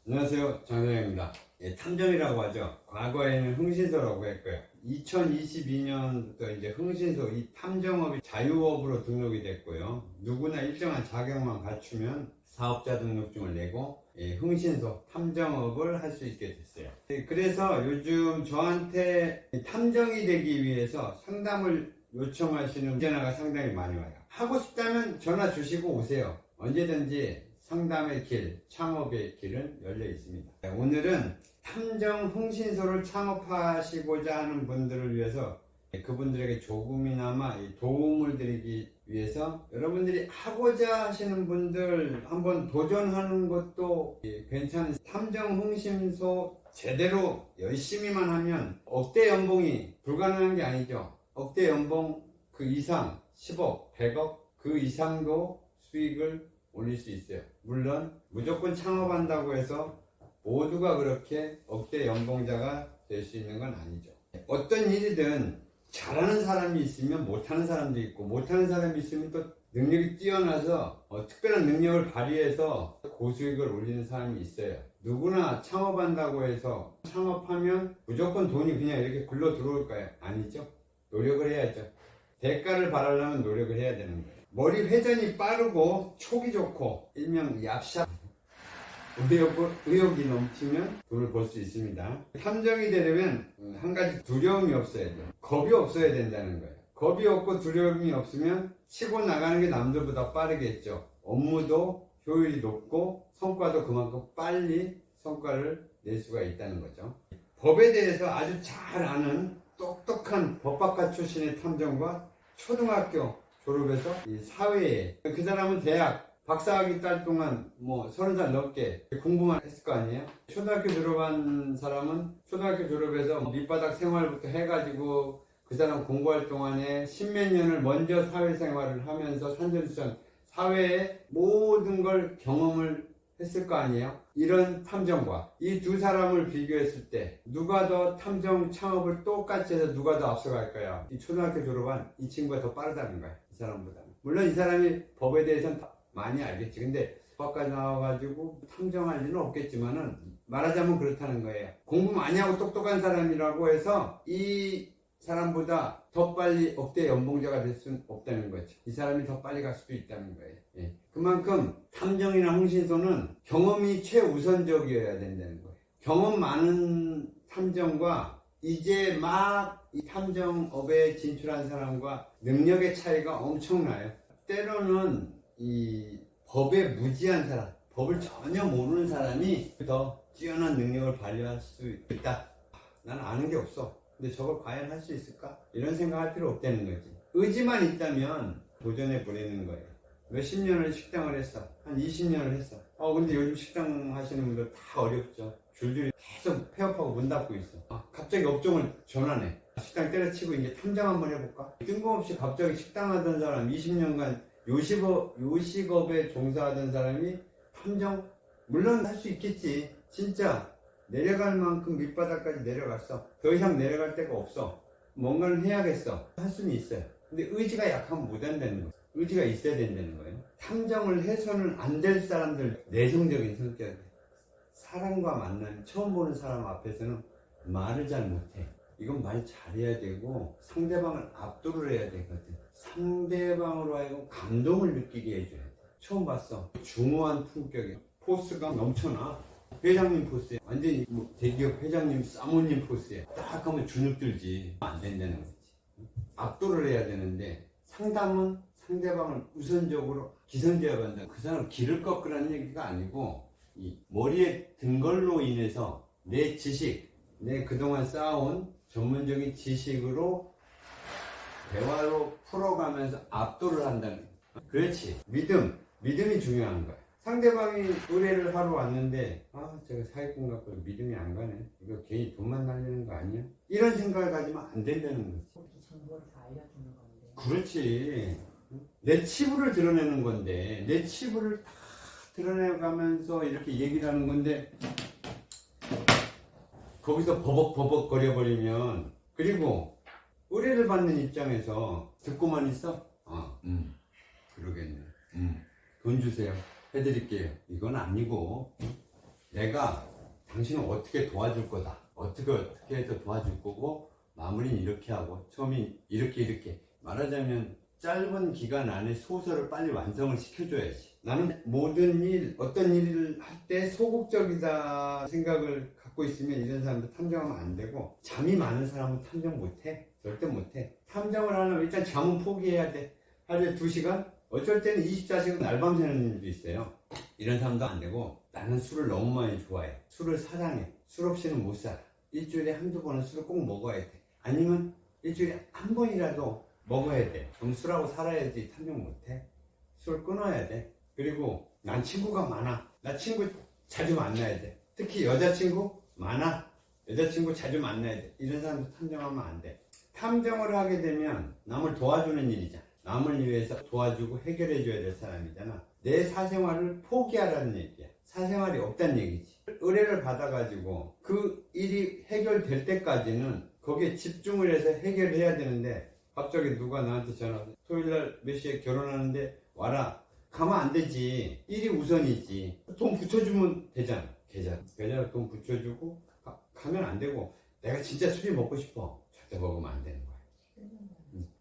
안녕하세요, 장사장입니다. 예, 탐정이라고 하죠. 과거에는 흥신소라고 했고요. 2022년부터 이제 흥신소 이 탐정업이 자유업으로 등록이 됐고요. 누구나 일정한 자격만 갖추면 사업자 등록증을 내고 흥신소 탐정업을 할 수 있게 됐어요. 그래서 요즘 저한테 탐정이 되기 위해서 상담을 요청하시는 전화가 상당히 많이 와요. 하고 싶다면 전화 주시고 오세요. 언제든지 상담의 길, 창업의 길은 열려 있습니다. 오늘은 탐정 흥신소를 창업하시고자 하는 분들을 위해서 그분들에게 조금이나마 도움을 드리기 위해서 여러분들이 하고자 하시는 분들 한번 도전하는 것도 괜찮은 탐정 흥신소 제대로 열심히만 하면 억대 연봉이 불가능한 게 아니죠. 억대 연봉 그 이상 10억, 100억 그 이상도 수익을 올릴 수 있어요. 물론 무조건 창업한다고 해서 모두가 그렇게 억대 연봉자가 될 수 있는 건 아니죠. 어떤 일이든 잘하는 사람이 있으면 못하는 사람도 있고 못하는 사람이 있으면 또 능력이 뛰어나서 특별한 능력을 발휘해서 고수익을 올리는 사람이 있어요. 누구나 창업한다고 해서 창업하면 무조건 돈이 그냥 이렇게 굴러 들어올까요? 아니죠. 노력을 해야죠. 대가를 바라려면 노력을 해야 되는 거예요. 머리 회전이 빠르고 촉이 좋고 일명 얍샵 의욕이 넘치면 돈을 벌 수 있습니다. 탐정이 되려면 한 가지 두려움이 없어야 돼요. 겁이 없어야 된다는 거예요. 겁이 없고 두려움이 없으면 치고 나가는 게 남들보다 빠르겠죠. 업무도 효율이 높고 성과도 그만큼 빨리 성과를 낼 수가 있다는 거죠. 법에 대해서 아주 잘 아는 똑똑한 법학과 출신의 탐정과 초등학교 졸업해서 이 사회에 그 사람은 대학 박사학위 딸 동안 30살 넘게 공부만 했을 거 아니에요. 초등학교 졸업한 사람은 초등학교 졸업해서 밑바닥 생활부터 해가지고 그 사람 공부할 동안에 십몇 년을 먼저 사회생활을 하면서 산전수전 사회의 모든 걸 경험을 했을 거 아니에요. 이런 탐정과 이 두 사람을 비교했을 때 누가 더 탐정 창업을 똑같이 해서 누가 더 앞서갈까요? 이 초등학교 졸업한 이 친구가 더 빠르다는 거야, 이 사람보다는. 물론 이 사람이 법에 대해서는 많이 알겠지. 근데 법까지 나와가지고 탐정할 일은 없겠지만은 말하자면 그렇다는 거예요. 공부 많이 하고 똑똑한 사람이라고 해서 이 사람보다 더 빨리 억대 연봉자가 될 수는 없다는 거죠. 이 사람이 더 빨리 갈 수도 있다는 거예요. 예. 그만큼 탐정이나 흥신소는 경험이 최우선적이어야 된다는 거예요. 경험 많은 탐정과 이제 막 이 탐정업에 진출한 사람과 능력의 차이가 엄청나요. 때로는 이 법에 무지한 사람, 법을 전혀 모르는 사람이 더 뛰어난 능력을 발휘할 수 있다. 나는 아는 게 없어. 근데 저걸 과연 할 수 있을까? 이런 생각할 필요 없다는 거지. 의지만 있다면 도전해 보내는 거예요. 몇십 년을 식당을 했어. 한 20년을 했어. 근데 요즘 식당 하시는 분들 다 어렵죠. 줄줄이 계속 폐업하고 문 닫고 있어. 갑자기 업종을 전환해. 식당 때려치고 이제 탐정 한번 해볼까? 뜬금없이 갑자기 식당 하던 사람 20년간 요식업에 종사하던 사람이 탐정? 물론 할 수 있겠지. 진짜 내려갈 만큼 밑바닥까지 내려갔어. 더 이상 내려갈 데가 없어. 뭔가를 해야겠어. 할 수는 있어요. 근데 의지가 약하면 못 한다는 거예요. 의지가 있어야 된다는 거예요. 탐정을 해서는 안 될 사람들, 내성적인 성격. 사람과 만나면 처음 보는 사람 앞에서는 말을 잘 못해. 이건 말 잘해야 되고 상대방을 압도를 해야 되거든. 상대방으로 하여금 감동을 느끼게 해줘야 돼. 처음 봤어. 중후한 품격이 포스가 넘쳐나. 회장님 포스에 완전히 대기업 회장님 사모님 포스에 딱 하면 주눅 들지. 안 된다는 거지. 압도를 해야 되는데 상담은 상대방을 우선적으로 기선제압한다. 그 사람 길을 꺾으라는 얘기가 아니고 이 머리에 든 걸로 인해서 내 지식, 내 그동안 쌓아온 전문적인 지식으로 대화로 풀어가면서 압도를 한다는 거야. 그렇지. 믿음이 중요한 거야. 상대방이 의뢰를 하러 왔는데 제가 사기꾼 갖고 믿음이 안 가네. 이거 괜히 돈만 날리는 거 아니야? 이런 생각을 가지면 안 된다는 거지. 정보를 다 알려주는 건데. 그렇지. 내 치부를 드러내는 건데 내 치부를 다 드러내가면서 이렇게 얘기를 하는 건데 거기서 버벅버벅 거려버리면 그리고 의뢰를 받는 입장에서 듣고만 있어? 그러겠네. 돈 주세요. 해드릴게요. 이건 아니고 내가 당신을 어떻게 도와줄 거다. 어떻게 해서 도와줄 거고, 마무리는 이렇게 하고, 처음이 이렇게. 말하자면, 짧은 기간 안에 소설을 빨리 완성을 시켜줘야지. 나는 모든 일, 어떤 일을 할 때 소극적이다 생각을 갖고 있으면 이런 사람들 탐정하면 안 되고, 잠이 많은 사람은 탐정 못해. 절대 못해. 탐정을 하려면 일단 잠은 포기해야 돼. 하루에 2시간? 어쩔 때는 24시간 날밤 새는 일도 있어요. 이런 사람도 안 되고, 나는 술을 너무 많이 좋아해. 술을 사랑해. 술 없이는 못 살아. 일주일에 한두 번은 술을 꼭 먹어야 돼. 아니면 일주일에 한 번이라도 먹어야 돼. 그럼 술하고 살아야지. 탐정 못해. 술 끊어야 돼. 그리고 난 친구가 많아. 나 친구 자주 만나야 돼. 특히 여자친구 많아. 여자친구 자주 만나야 돼. 이런 사람도 탐정하면 안 돼. 탐정을 하게 되면 남을 도와주는 일이잖아. 남을 위해서 도와주고 해결해줘야 될 사람이잖아. 내 사생활을 포기하라는 얘기야. 사생활이 없다는 얘기지. 의뢰를 받아가지고 그 일이 해결될 때까지는 거기에 집중을 해서 해결해야 되는데, 갑자기 누가 나한테 전화해서 토요일날 몇 시에 결혼하는데 와라. 가면 안 되지. 일이 우선이지. 돈 붙여주면 되잖아. 계좌로 돈 붙여주고 가면 안 되고, 내가 진짜 술이 먹고 싶어. 절대 먹으면 안 되는 거야.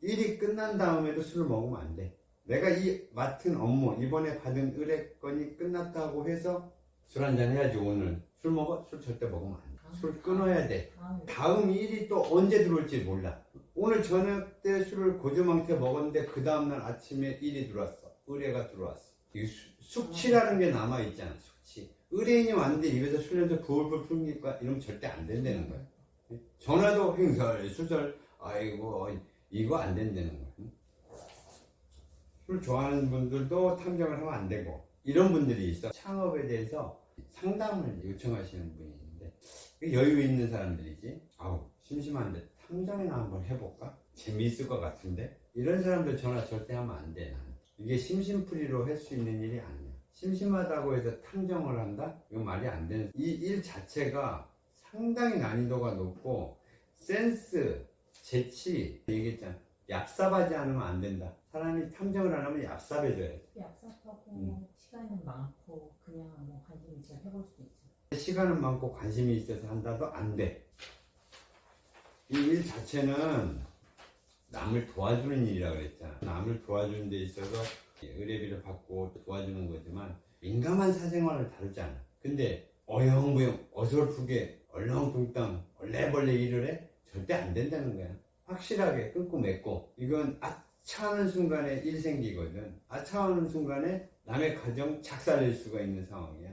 일이 끝난 다음에도 술을 먹으면 안 돼. 내가 이 맡은 업무, 이번에 받은 의뢰건이 끝났다고 해서 술 한잔 해야지. 오늘 술 먹어? 술 절대 먹으면 안 돼. 술 끊어야 돼. 다음 일이 또 언제 들어올지 몰라. 오늘 저녁 때 술을 고주망태 먹었는데 그 다음날 아침에 일이 들어왔어. 의뢰가 들어왔어. 이 숙취라는 게 남아있잖아. 숙취. 의뢰인이 왔는데 입에서 술 냄새 부을부을 풍기니까 이러면 절대 안 된다는 거야. 전화도 횡설수설. 아이고 이거 안 된다는 거야. 술 좋아하는 분들도 탐정을 하면 안 되고, 이런 분들이 있어. 창업에 대해서 상담을 요청하시는 분이 있는데, 여유 있는 사람들이지. 아우 심심한데 탐정이나 한번 해볼까? 재미있을 것 같은데? 이런 사람들 전화 절대 하면 안 돼. 나는. 이게 심심풀이로 할 수 있는 일이 아니야. 심심하다고 해서 탐정을 한다? 이건 말이 안 되는. 이 일 자체가 상당히 난이도가 높고, 센스, 재치, 얘기했잖아. 얍삽하지 않으면 안 된다. 사람이 탐정을 안 하면 얍삽해져야 돼. 얍삽하고 시간은 많고 그냥 뭐 관심 있어 해볼 수도 있죠. 시간은 많고 관심이 있어서 한다도 안 돼. 이 일 자체는 남을 도와주는 일이라고 그랬잖아. 남을 도와주는 데 있어서 의뢰비를 받고 도와주는 거지만, 민감한 사생활을 다루지 않아. 근데 어영부영 어설프게 얼렁뚱땅 얼레벌레 일을 해? 절대 안 된다는 거야. 확실하게 끊고 맺고. 이건 아차하는 순간에 일 생기거든. 아차하는 순간에 남의 가정 작살낼 수가 있는 상황이야.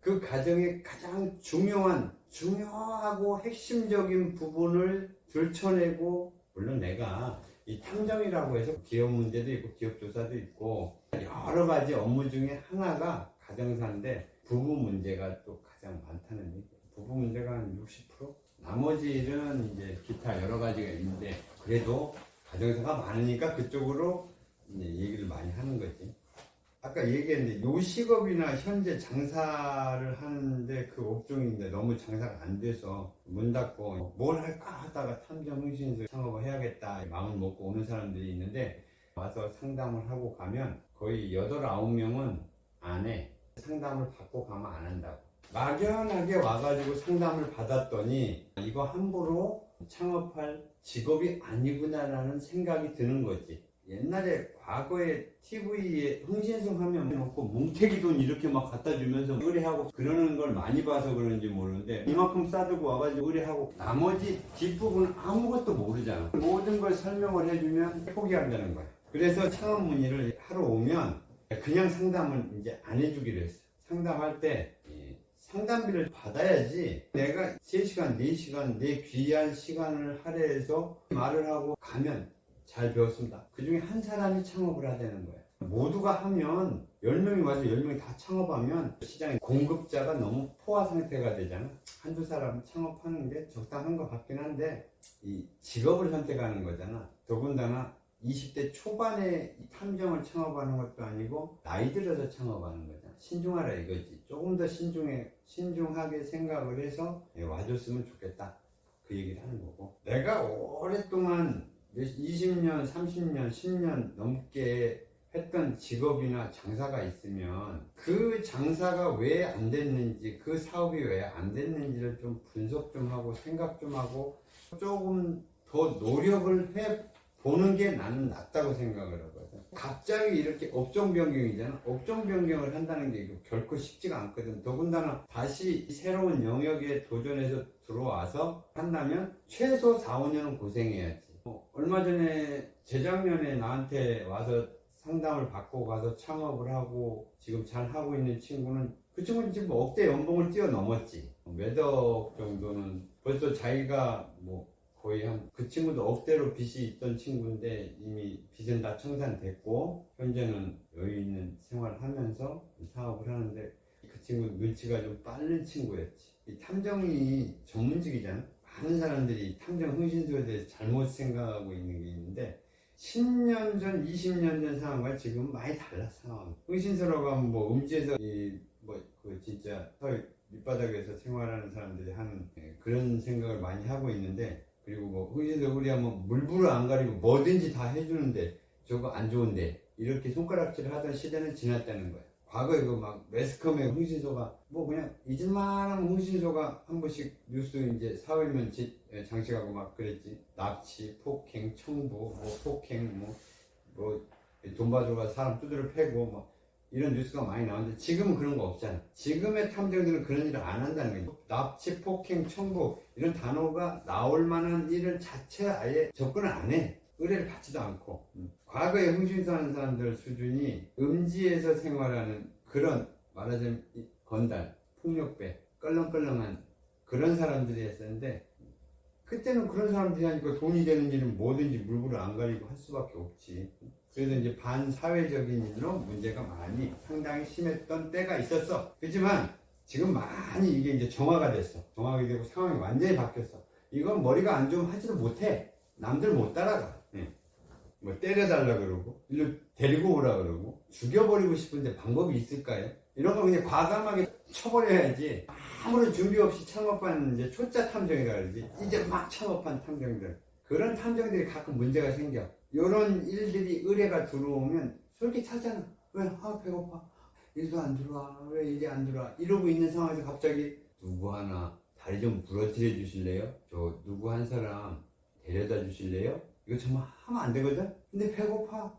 그 가정의 가장 중요하고 핵심적인 부분을 들춰내고, 물론 내가 이 탐정이라고 해서 기업 문제도 있고 기업 조사도 있고 여러 가지 업무 중에 하나가 가정사인데, 부부 문제가 또 가장 많다는 얘기. 부부 문제가 한 60%? 나머지 일은 이제 기타 여러 가지가 있는데, 그래도 가정사가 많으니까 그쪽으로 이제 얘기를 많이 하는 거지. 아까 얘기했는데, 요식업이나 현재 장사를 하는데 그 업종인데 너무 장사가 안 돼서 문 닫고 뭘 할까 하다가 탐정 흥신소 창업을 해야겠다 마음을 먹고 오는 사람들이 있는데, 와서 상담을 하고 가면 거의 8, 9명은 안 해. 상담을 받고 가면 안 한다고. 막연하게 와가지고 상담을 받았더니 이거 함부로 창업할 직업이 아니구나라는 생각이 드는 거지. 옛날에 과거에 TV에 흥신소 하면 놓고 뭉태기 돈 이렇게 막 갖다 주면서 의뢰하고 그러는 걸 많이 봐서 그런지 모르는데, 이만큼 싸들고 와가지고 의뢰하고 나머지 뒷부분은 아무것도 모르잖아. 모든 걸 설명을 해주면 포기한다는 거야. 그래서 창업 문의를 하러 오면 그냥 상담을 이제 안 해주기로 했어. 상담할 때 상담비를 받아야지. 내가 3시간, 4시간 내 귀한 시간을 할애해서 말을 하고 가면 잘 배웠습니다. 그 중에 한 사람이 창업을 하자는 거야. 모두가 하면 10명이 와서 10명이 다 창업하면 시장에 공급자가 너무 포화 상태가 되잖아. 한두 사람 창업하는 게 적당한 것 같긴 한데, 이 직업을 선택하는 거잖아. 더군다나 20대 초반에 탐정을 창업하는 것도 아니고 나이 들어서 창업하는 거잖아. 신중하라 이거지. 조금 더 신중하게 생각을 해서 와줬으면 좋겠다. 그 얘기를 하는 거고. 내가 오랫동안 20년, 30년, 10년 넘게 했던 직업이나 장사가 있으면 그 장사가 왜 안 됐는지, 그 사업이 왜 안 됐는지를 좀 분석 좀 하고 생각 좀 하고 조금 더 노력을 해 보는 게 나는 낫다고 생각을 하거든. 갑자기 이렇게 업종 변경이잖아. 업종 변경을 한다는 게 결코 쉽지가 않거든. 더군다나 다시 새로운 영역에 도전해서 들어와서 한다면 최소 4, 5년은 고생해야지. 얼마 전에 재작년에 나한테 와서 상담을 받고 가서 창업을 하고 지금 잘 하고 있는 친구는, 그 친구는 지금 억대 연봉을 뛰어넘었지. 몇억 정도는 벌써 자기가 뭐 거의 그 친구도 억대로 빚이 있던 친구인데 이미 빚은 다 청산됐고 현재는 여유 있는 생활을 하면서 사업을 하는데, 그 친구 눈치가 좀 빠른 친구였지. 이 탐정이 전문직이잖아. 많은 사람들이 탐정 흥신소에 대해서 잘못 생각하고 있는 게 있는데 10년 전, 20년 전 상황과 지금 많이 달랐어. 흥신소라고 하면 뭐 음지에서 그 진짜 서울 밑바닥에서 생활하는 사람들이 하는 그런 생각을 많이 하고 있는데, 그리고 뭐 흥신소 우리 하면 물불을 안 가리고 뭐든지 다 해주는데 저거 안 좋은데 이렇게 손가락질을 하던 시대는 지났다는 거야. 과거에 그 막 매스컴에 흥신소가 뭐 그냥 잊을만 하면 흥신소가 한 번씩 뉴스 이제 사회면 장식하고 막 그랬지. 납치, 폭행, 청부, 뭐 폭행, 뭐 돈 받으러 사람 두드려 패고 뭐 이런 뉴스가 많이 나오는데 지금은 그런 거 없잖아. 지금의 탐정들은 그런 일을 안 한다는 거예요. 납치, 폭행, 청부 이런 단어가 나올 만한 일을 자체 아예 접근을 안 해. 의뢰를 받지도 않고. 과거에 흥신소 하는 사람들 수준이 음지에서 생활하는 그런 말하자면 건달, 폭력배, 껄렁껄렁한 그런 사람들이 했었는데, 그때는 그런 사람들이 하니까 돈이 되는 일은 뭐든지 물불을 안 가리고 할 수밖에 없지. 그래서 이제 반사회적인 일로 문제가 많이 상당히 심했던 때가 있었어. 그렇지만 지금 많이 이게 이제 정화가 됐어. 정화가 되고 상황이 완전히 바뀌었어. 이건 머리가 안 좋으면 하지도 못해. 남들 못 따라가. 뭐 때려달라 그러고 일로 데리고 오라 그러고 죽여버리고 싶은데 방법이 있을까요? 이런 거 그냥 과감하게 쳐버려야지. 아무런 준비 없이 창업한 이제 초짜 탐정이라 그러지. 이제 막 창업한 탐정들, 그런 탐정들이 가끔 문제가 생겨. 이런 일들이 의뢰가 들어오면 솔깃하잖아. 왜? 배고파. 일도 안 들어와. 왜 일이 안 들어와? 이러고 있는 상황에서 갑자기 누구 하나 다리 좀 부러뜨려 주실래요? 저 누구 한 사람 데려다 주실래요? 이거 정말 하면 안 되거든? 근데 배고파.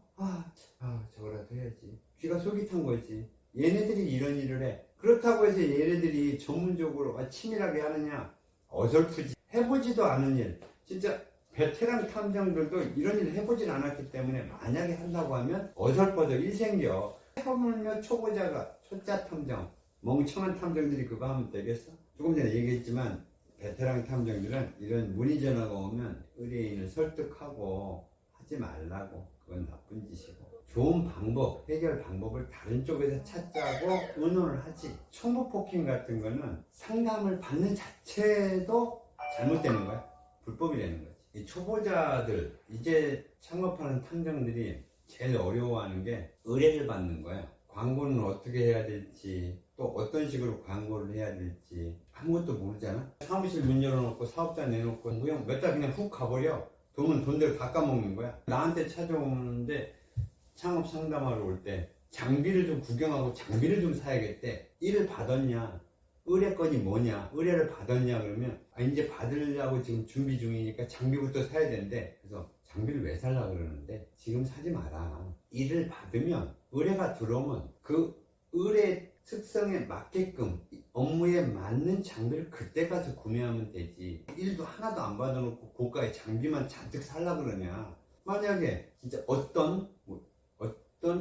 저거라도 해야지. 귀가 솔깃한 거지. 얘네들이 이런 일을 해. 그렇다고 해서 얘네들이 전문적으로 치밀하게 하느냐? 어설프지. 해보지도 않은 일. 진짜 베테랑 탐정들도 이런 일을 해보진 않았기 때문에 만약에 한다고 하면 어설퍼서 일 생겨. 해보면 초보자가, 초짜 탐정, 멍청한 탐정들이 그거 하면 되겠어? 조금 전에 얘기했지만 베테랑 탐정들은 이런 문의 전화가 오면 의뢰인을 설득하고 하지 말라고. 그건 나쁜 짓이고. 좋은 방법, 해결 방법을 다른 쪽에서 찾자고 의논을 하지. 청부 폭행 같은 거는 상담을 받는 자체도 잘못되는 거야. 불법이라는 거지. 이 초보자들, 이제 창업하는 탐정들이 제일 어려워하는 게 의뢰를 받는 거야. 광고는 어떻게 해야 될지, 또 어떤 식으로 광고를 해야 될지 아무것도 모르잖아. 사무실 문 열어놓고 사업자 내놓고 그냥 몇 달 그냥 훅 가버려. 돈은 돈대로 다 까먹는 거야. 나한테 찾아오는데 창업 상담하러 올 때 장비를 좀 구경하고 장비를 좀 사야겠대. 일을 받았냐, 의뢰건이 뭐냐, 의뢰를 받았냐 그러면 이제 받으려고 지금 준비 중이니까 장비부터 사야 되는데, 그래서 장비를 왜 살라 그러는데 지금 사지 마라. 일을 받으면 의뢰가 들어오면 그 의뢰 특성에 맞게끔 업무에 맞는 장비를 그때 가서 구매하면 되지. 일도 하나도 안 받아놓고 고가의 장비만 잔뜩 살라 그러냐. 만약에 진짜 어떤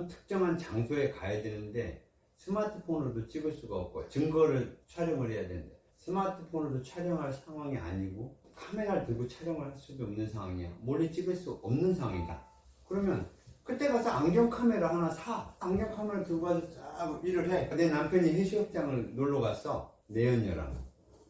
특정한 장소에 가야 되는데 스마트폰으로도 찍을 수가 없고 증거를 촬영을 해야 되는데 스마트폰으로도 촬영할 상황이 아니고 카메라를 들고 촬영을 할 수도 없는 상황이야. 몰래 찍을 수 없는 상황이다. 그러면 그때 가서 안경 카메라 하나 사. 안경 카메라 들고 가서 쫙 일을 해. 내 남편이 해수욕장을 놀러 갔어. 내연녀랑.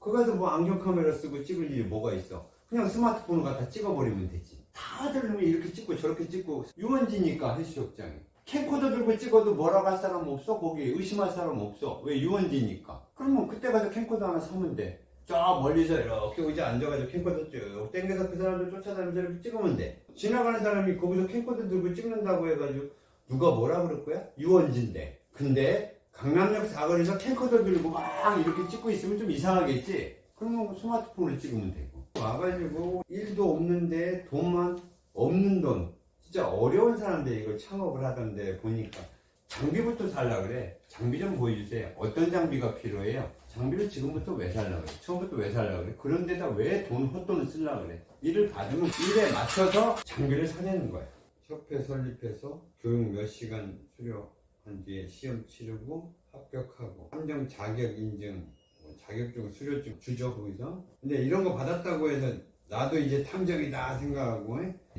거기 가서 뭐 안경 카메라 쓰고 찍을 일이 뭐가 있어. 그냥 스마트폰으로 갖다 찍어버리면 되지. 다들 이렇게 찍고 저렇게 찍고 유원지니까 해수욕장이. 캠코더 들고 찍어도 뭐라고 할 사람 없어. 거기 의심할 사람 없어. 왜? 유원지니까. 그러면 그때 가서 캠코더 하나 사면 돼. 저 멀리서 이렇게 의자 앉아가지고 캠코더 쭉 땡겨서 그 사람들 쫓아다니면서 이렇게 찍으면 돼. 지나가는 사람이 거기서 캠코더 들고 찍는다고 해가지고 누가 뭐라 그럴 거야? 유원지인데. 근데 강남역 사거리에서 캠코더 들고 막 이렇게 찍고 있으면 좀 이상하겠지? 그러면 스마트폰을 찍으면 되고. 와가지고 일도 없는데 돈만 없는 돈. 진짜 어려운 사람들이 이걸 창업을 하던데 보니까 장비부터 살라 그래. 장비 좀 보여주세요. 어떤 장비가 필요해요? 장비를 지금부터 왜 살라 그래? 처음부터 왜 살라 그래? 그런 데다 왜 헛돈을 쓰려 그래? 일을 받으면 일에 맞춰서 장비를 사내는 거야. 협회 설립해서 교육 몇 시간 수료한 뒤에 시험 치르고 합격하고 함정 자격 인증, 자격증, 수료증 주죠 거기서. 근데 이런 거 받았다고 해서 나도 이제 탐정이다 생각하고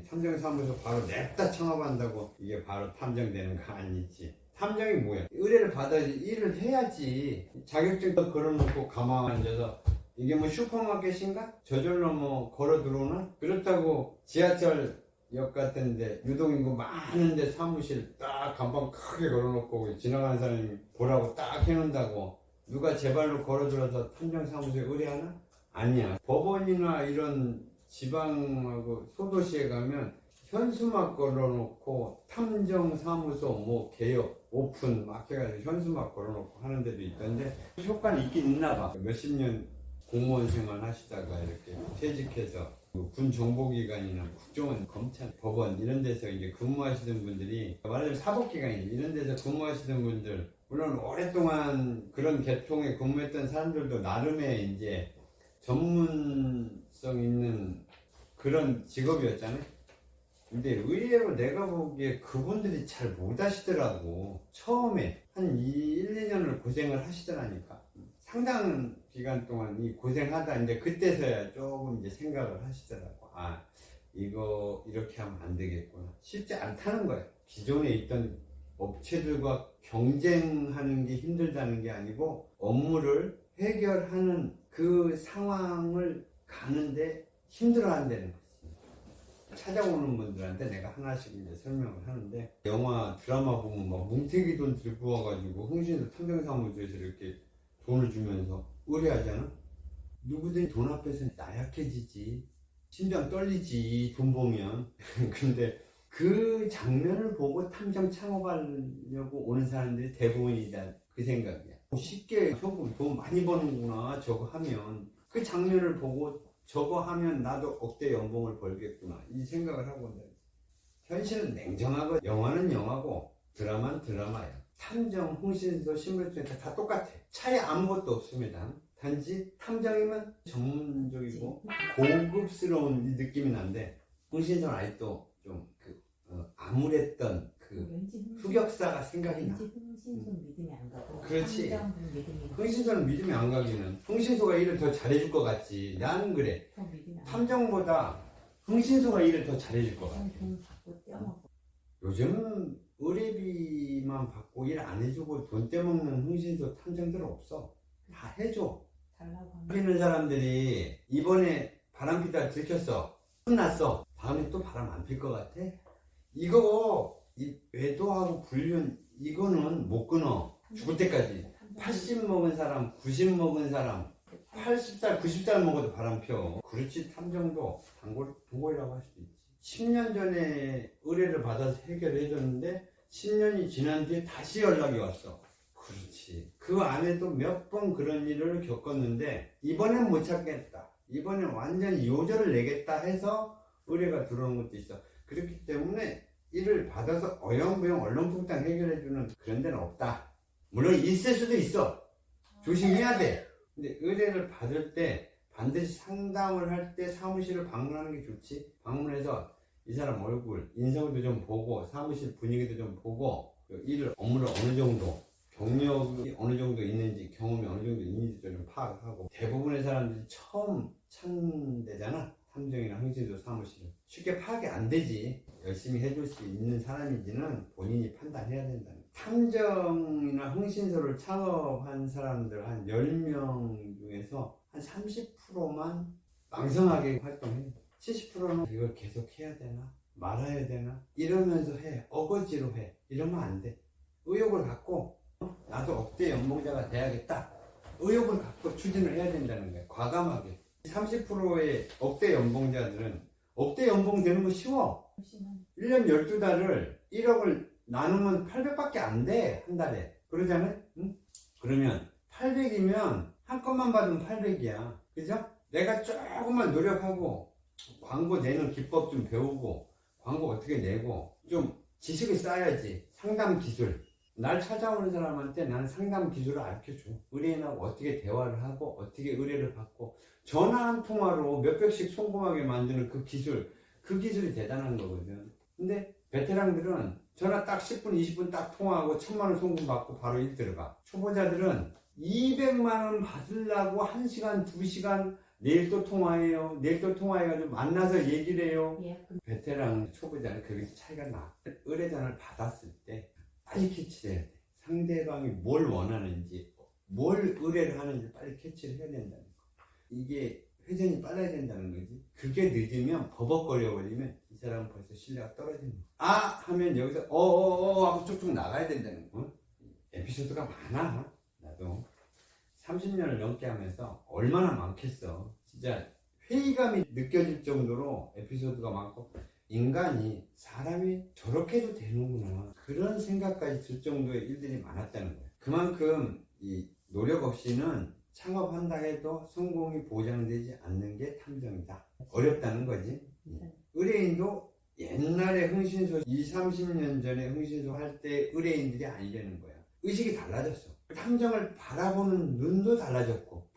탐정사무소 바로 냅다 창업한다고 이게 바로 탐정되는 거 아니지. 탐정이 뭐야? 의뢰를 받아야지 일을 해야지. 자격증도 걸어놓고 가만히 앉아서 이게 뭐 슈퍼마켓인가? 저절로 뭐 걸어 들어오나? 그렇다고 지하철역 같은데 유동인구 많은데 사무실 딱 간판 크게 걸어놓고 지나가는 사람이 보라고 딱 해놓는다고 누가 제 발로 걸어 들어서 탐정사무소에 의뢰하나? 아니야. 법원이나 이런 지방하고 소도시에 가면 현수막 걸어놓고 탐정사무소 뭐 개업 오픈 막 해가지고 현수막 걸어놓고 하는 데도 있던데 효과는 있긴 있나 봐. 몇십 년 공무원 생활 하시다가 이렇게 퇴직해서 군 정보기관이나 국정원, 검찰, 법원 이런 데서 이제 근무하시던 분들이 말하자면 사법기관이지 이런 데서 근무하시던 분들 물론 오랫동안 그런 계통에 근무했던 사람들도 나름의 이제 전문성 있는 그런 직업이었잖아요. 근데 의외로 내가 보기에 그분들이 잘 못하시더라고. 처음에 한 1, 2년을 고생을 하시더라니까. 상당한 기간 동안 이 고생하다 이제 그때서야 조금 이제 생각을 하시더라고. 아, 이거 이렇게 하면 안 되겠구나. 쉽지 않다는 거예요. 기존에 있던 업체들과 경쟁하는 게 힘들다는 게 아니고 업무를 해결하는 그 상황을 가는데 힘들어 한다는 거지. 찾아오는 분들한테 내가 하나씩 이제 설명을 하는데 영화 드라마 보면 막 뭉태기 돈 들고 와가지고 흥신소 탐정사무소에서 이렇게 돈을 주면서 의뢰하잖아. 누구든 돈 앞에서는 나약해지지. 심장 떨리지 돈 보면. 근데 그 장면을 보고 탐정 창업하려고 오는 사람들이 대부분이다 그 생각이야. 쉽게 현금 돈 많이 버는구나 저거 하면 그 장면을 보고 저거 하면 나도 억대 연봉을 벌겠구나 이 생각을 하고 온다. 현실은 냉정하고 영화는 영화고 드라마는 드라마야. 탐정, 흥신소, 신분센터 다 똑같아. 차이 아무것도 없습니다. 단지 탐정이면 전문적이고 고급스러운 이 느낌이 난데 흥신소는 아직도 좀 암울했던 그 흑역사가 생각이 나. 흥신소는 믿음이 안 가고 그렇지. 탐정은 믿음이 가고. 흥신소는 믿음이 안 가기는 흥신소가 일을 더 잘해줄 것 같지. 나는 그래. 더 믿음이 안 탐정보다 흥신소가 일을 더 잘해줄 것 같아. 돈 받고 떼어먹고. 요즘은 의뢰비만 받고 일 안 해주고 돈 떼먹는 흥신소 탐정들 없어. 다 해줘. 달라고 하면 하는 사람들이 이번에 바람 피다 들켰어. 끝났어. 다음에 또 바람 안 필 것 같아? 이거 이 외도하고 불륜 이거는 못 끊어. 죽을 때까지. 80 먹은 사람, 90 먹은 사람, 80살, 90살 먹어도 바람 펴. 그렇지 탐정도 단골이라고 할 수도 있지. 10년 전에 의뢰를 받아서 해결해 줬는데 10년이 지난 뒤에 다시 연락이 왔어. 그렇지. 그 안에도 몇 번 그런 일을 겪었는데 이번엔 못 찾겠다. 이번엔 완전히 요절을 내겠다 해서 의뢰가 들어오는 것도 있어. 그렇기 때문에 일을 받아서 어영부영 얼렁뚱땅 해결해주는 그런 데는 없다. 물론 있을 수도 있어. 조심해야 돼. 근데 의뢰를 받을 때 반드시 상담을 할 때 사무실을 방문하는 게 좋지. 방문해서 이 사람 얼굴, 인성도 좀 보고 사무실 분위기도 좀 보고 일을 업무를 어느 정도 경력이 어느 정도 있는지 경험이 어느 정도 있는지 좀 파악하고 대부분의 사람들이 처음 찾는 데잖아. 탐정이나 흥신소 사무실은 쉽게 파악이 안 되지. 열심히 해줄 수 있는 사람인지는 본인이 판단해야 된다는 거야. 탐정이나 흥신소를 창업한 사람들 한 10명 중에서 한 30%만 망성하게 활동해. 70%는 이걸 계속 해야 되나? 말아야 되나? 이러면서 해. 어거지로 해. 이러면 안 돼. 의욕을 갖고 나도 억대 연봉자가 돼야겠다. 의욕을 갖고 추진을 해야 된다는 거야. 과감하게. 30%의 억대 연봉자들은 억대 연봉 되는 거 쉬워. 1년 12달을 1억을 나누면 800밖에 안 돼, 한 달에. 그러잖아요? 응? 그러면 800이면 한 건만 받으면 800이야. 그죠? 내가 조금만 노력하고 광고 내는 기법 좀 배우고 광고 어떻게 내고 좀 지식을 쌓아야지. 상담 기술. 날 찾아오는 사람한테 나는 상담 기술을 알려줘. 의뢰인하고 어떻게 대화를 하고 어떻게 의뢰를 받고 전화 한 통화로 몇백씩 송금하게 만드는 그 기술이 대단한 거거든. 근데 베테랑들은 전화 딱 10분, 20분 딱 통화하고 1000만 원 송금 받고 바로 일 들어가. 초보자들은 200만 원 받으려고 1시간, 2시간 내일 또 통화해요. 내일 또 통화해가지고 만나서 얘기를 해요. 베테랑, 초보자는 그게 차이가 나. 의뢰전화를 받았을 때 빨리 캐치를 해야 돼. 상대방이 뭘 원하는지, 뭘 의뢰를 하는지 빨리 캐치를 해야 된다는 거. 이게 회전이 빨라야 된다는 거지. 그게 늦으면 버벅거려 버리면 이 사람은 벌써 신뢰가 떨어지는 거야. 아! 하면 여기서 하고 쭉쭉 나가야 된다는 거. 에피소드가 많아. 나도 30년을 넘게 하면서 얼마나 많겠어. 진짜 회의감이 느껴질 정도로 에피소드가 많고 사람이 저렇게도 되는구나 그런 생각까지 들 정도의 일들이 많았다는 거예요. 그만큼 이 노력 없이는 창업한다 해도 성공이 보장되지 않는 게 탐정이다. 어렵다는 거지. 의뢰인도 옛날에 흥신소 20, 30년 전에 흥신소 할 때 의뢰인들이 아니라는 거야. 의식이 달라졌어. 탐정을 바라보는 눈도 달라졌고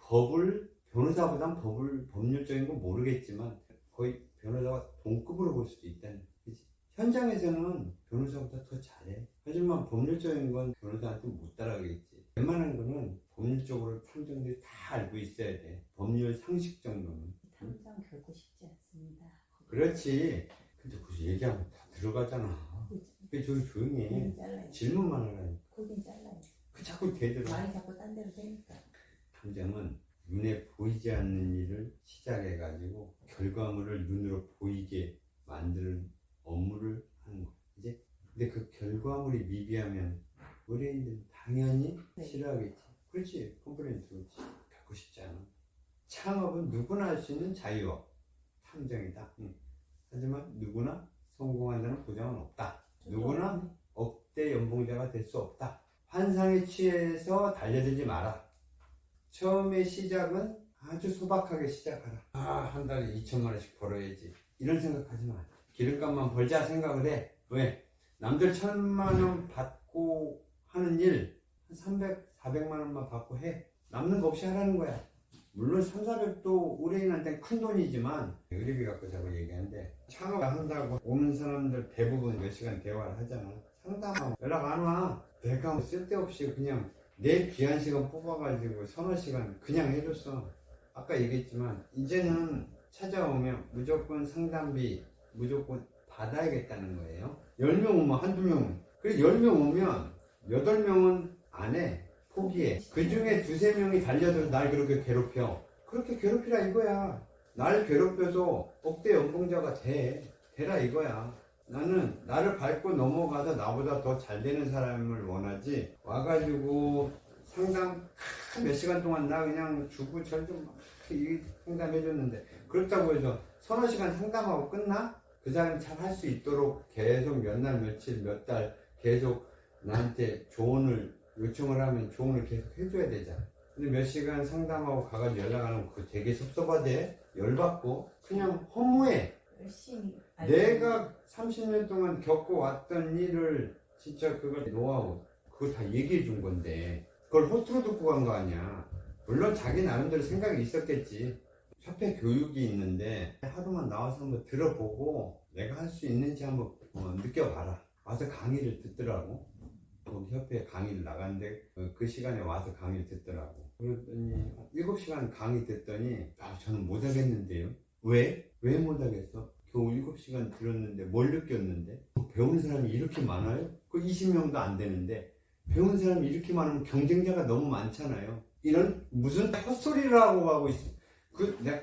변호사보단 법률적인 건 모르겠지만 거의 변호사가 동급으로 볼 수도 있다는 거지. 현장에서는 변호사보다 더 잘해. 하지만 법률적인 건 변호사한테 못 따라가겠지. 웬만한 거는 법률적으로 탐정들이 다 알고 있어야 돼. 법률 상식 정도는. 탐정 결코 쉽지 않습니다. 그렇지. 근데 그 얘기하면 다 들어가잖아. 왜 저기 조용히 해. 질문만 하라니까. 거긴 잘라요. 그 자꾸 대들어. 말이 자꾸 딴 데로 새니까. 탐정은 눈에 보이지 않는 일을 시작해가지고 결과물을 눈으로 보이게 만드는 업무를 하는 거야. 이제 근데 그 결과물이 미비하면 의뢰인들은 당연히 싫어하겠지. 그렇지. 컴플레인트 그렇지. 갖고 싶지 않아. 창업은 누구나 할 수 있는 자유업. 탐정이다. 하지만 누구나 성공한다는 보장은 없다. 누구나 억대 연봉자가 될 수 없다. 환상에 취해서 달려들지 마라. 처음에 시작은 아주 소박하게 시작하라. 한 달에 2천만 원씩 벌어야지. 이런 생각하지 마. 기름값만 벌자 생각을 해. 왜? 남들 1000만 원 받고 하는 일, 한 300, 400만 원만 받고 해. 남는 거 없이 하라는 거야. 물론 3, 400도 의뢰인한테는 큰 돈이지만 의뢰비 갖고 자꾸 얘기하는데 창업을 한다고 오는 사람들 대부분 몇 시간 대화를 하잖아. 상담하고 연락 안 와. 내가 쓸데없이 그냥 내 귀한 시간 뽑아가지고 서너 시간 그냥 해줬어. 아까 얘기했지만 이제는 찾아오면 무조건 상담비 무조건 받아야겠다는 거예요. 10명 오면 한두 명. 그래 10명 오면 8명은 안 해. 포기해. 그 중에 두세 명이 달려들어 날 그렇게 괴롭혀. 그렇게 괴롭히라 이거야. 날 괴롭혀서 억대 연봉자가 되라 이거야. 나는 나를 밟고 넘어가서 나보다 더 잘 되는 사람을 원하지. 와가지고 상담 몇 시간 동안 나 그냥 주고 절좀 상담해줬는데 그렇다고 해서 서너 시간 상담하고 끝나? 그 사람이 잘 할 수 있도록 계속 몇 날 며칠 몇 달 계속 나한테 조언을 요청을 하면 조언을 계속 해줘야 되잖아. 근데 몇 시간 상담하고 가가지고 연락 안 하면 그거 되게 섭섭하대. 열받고 그냥 허무해. 열심히 내가 30년 동안 겪어왔던 일을 진짜 그걸 노하우 그거 다 얘기해 준 건데 그걸 허투루 듣고 간 거 아니야. 물론 자기 나름대로 생각이 있었겠지. 협회 교육이 있는데 하루만 나와서 한번 들어보고 내가 할 수 있는지 한번 느껴봐라. 와서 강의를 듣더라고. 거기 협회 강의를 나갔는데 그 시간에 와서 강의를 듣더라고. 그랬더니 7시간 강의 듣더니 저는 못하겠는데요. 왜? 왜 못하겠어? 겨우 7시간 들었는데 뭘 느꼈는데? 배우는 사람이 이렇게 많아요? 그 20명도 안 되는데 배우는 사람이 이렇게 많으면 경쟁자가 너무 많잖아요. 이런 무슨 헛소리를 하고 있어.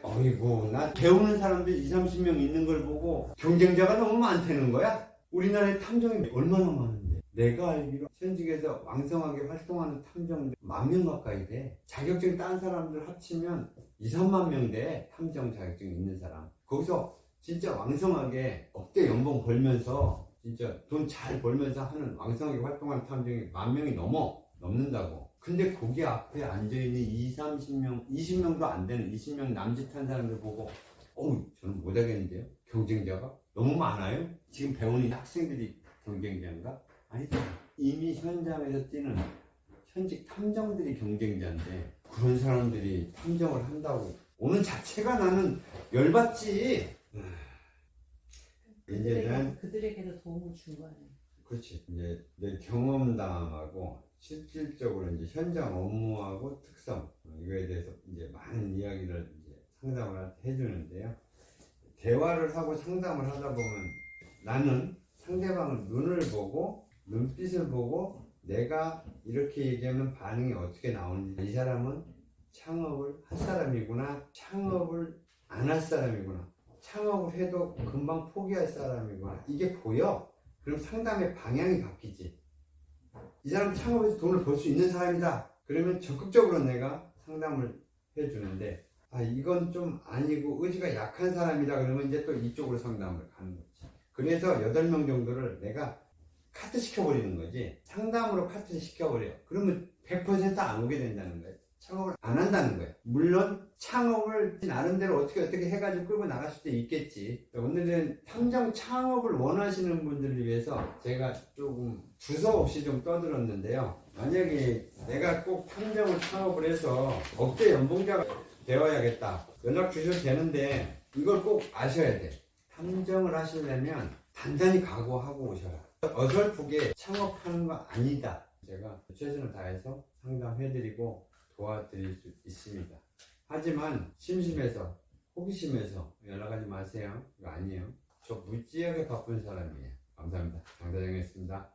어이구 나 배우는 사람들 20, 30명 있는 걸 보고 경쟁자가 너무 많다는 거야? 우리나라에 탐정이 얼마나 많은데 내가 알기로 현직에서 왕성하게 활동하는 탐정들 10,000명 가까이 돼. 자격증 딴 사람들 합치면 2, 3만 명 돼. 탐정 자격증 있는 사람. 거기서 진짜 왕성하게 억대 연봉 벌면서 진짜 돈 잘 벌면서 하는 왕성하게 활동하는 탐정이 10,000명이 넘는다고. 근데 거기 앞에 앉아있는 30명, 20명도 안 되는 20명 남짓한 사람들 보고 어우 저는 못하겠는데요? 경쟁자가 너무 많아요? 지금 배우는 학생들이 경쟁자인가? 아니다. 이미 현장에서 뛰는 현직 탐정들이 경쟁자인데 그런 사람들이 탐정을 한다고 오는 자체가 나는 열받지. 이제는 그들에게도 도움을 준 거예요. 그렇지. 이제 내 경험담하고 실질적으로 이제 현장 업무하고 특성 이거에 대해서 이제 많은 이야기를 이제 상담을 해주는데요. 대화를 하고 상담을 하다 보면 나는 상대방의 눈을 보고 눈빛을 보고 내가 이렇게 얘기하면 반응이 어떻게 나오는지 이 사람은 창업을 할 사람이구나 창업을 안 할 사람이구나 창업을 해도 금방 포기할 사람이구나 이게 보여. 그럼 상담의 방향이 바뀌지. 이 사람 창업해서 돈을 벌 수 있는 사람이다. 그러면 적극적으로 내가 상담을 해주는데 아 이건 좀 아니고 의지가 약한 사람이다. 그러면 이제 또 이쪽으로 상담을 가는 거지. 그래서 8명 정도를 내가 카트 시켜버리는 거지. 상담으로 카트 시켜버려. 그러면 100%안 오게 된다는 거예요. 창업을 안 한다는 거예요. 물론 창업을 나름대로 어떻게 해가지고 끌고 나갈 수도 있겠지. 오늘은 탐정 창업을 원하시는 분들을 위해서 제가 조금 두서없이 좀 떠들었는데요. 만약에 내가 꼭 탐정을 창업을 해서 억대 연봉자가 되어야겠다. 연락 주셔도 되는데 이걸 꼭 아셔야 돼. 탐정을 하시려면 단단히 각오하고 오셔라. 어설프게 창업하는 거 아니다. 제가 최선을 다해서 상담해드리고 도와드릴 수 있습니다. 하지만 심심해서 호기심에서 연락하지 마세요. 이거 아니에요. 저 무지하게 바쁜 사람이에요. 감사합니다. 장 사장이었습니다.